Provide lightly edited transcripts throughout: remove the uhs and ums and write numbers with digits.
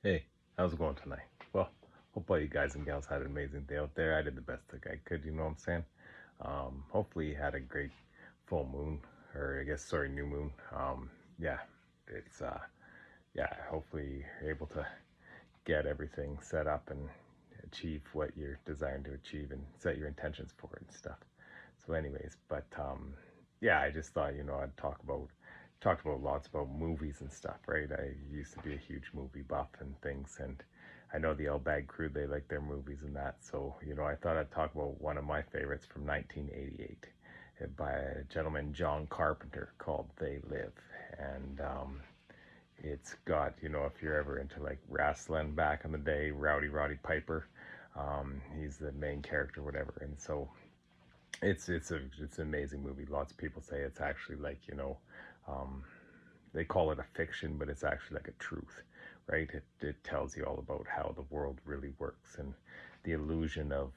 Hey, how's it going tonight? Well, hope all you guys and gals had an amazing day out there. I did the best that I could, you know what I'm saying? Hopefully you had a great full moon, or I guess, sorry, new moon. Yeah, it's, yeah, hopefully you're able to get everything set up and achieve what you're designed to achieve and set your intentions for it and stuff. So, anyways, yeah, I just thought, I'd talked about lots about movies and stuff, right? I used to be a huge movie buff and things, and I know the El Bag crew, they like their movies and that. So, I thought I'd talk about one of my favorites from 1988 by a gentleman, John Carpenter, called They Live. And it's got, if you're ever into like wrestling back in the day, Roddy Piper, he's the main character, whatever. And so it's an amazing movie. Lots of people say it's actually like, um, they call it a fiction, but it's actually like a truth, right? It tells you all about how the world really works and the illusion of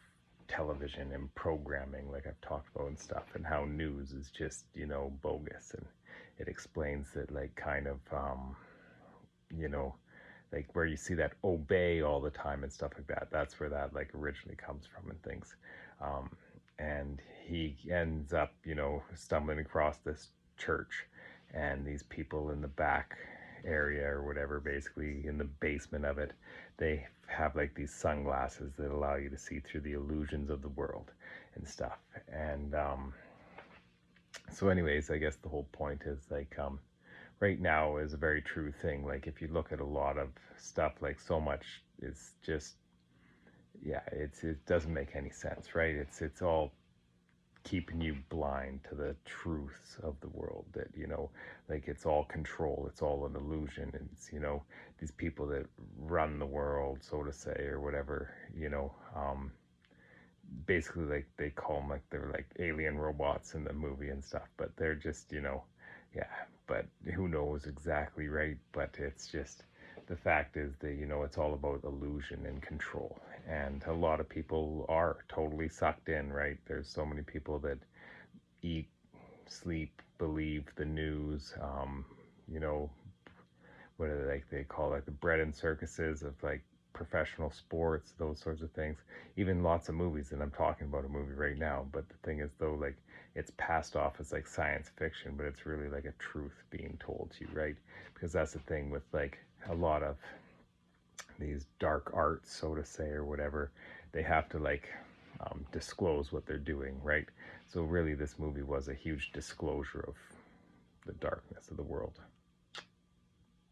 television and programming, like I've talked about and stuff, and how news is just, bogus. And it explains that, like, kind of, you know, like where you see that obey all the time and stuff like that. That's where that like originally comes from and things. Um, and he ends up, stumbling across this church, and these people in the back area or whatever, basically in the basement of it, they have like these sunglasses that allow you to see through the illusions of the world and stuff. And so, anyways, I guess the whole point is like, right now is a very true thing. Like if you look at a lot of stuff, like so much is just, yeah, it doesn't make any sense, right? It's all keeping you blind to the truths of the world, that, like it's all control, it's all an illusion. And it's, these people that run the world, so to say, or whatever, basically, like they call them, like they're like alien robots in the movie and stuff, but they're just, yeah, but who knows exactly, right? But it's just, the fact is that, it's all about illusion and control, and a lot of people are totally sucked in, right? There's so many people that eat, sleep, believe the news. You know what are they, like they call, like the bread and circuses of like professional sports, those sorts of things. Even lots of movies, and I'm talking about a movie right now, but the thing is though, like it's passed off as like science fiction, but it's really like a truth being told to you, right? Because that's the thing with like a lot of these dark arts, so to say, or whatever, they have to like disclose what they're doing, right? So really this movie was a huge disclosure of the darkness of the world.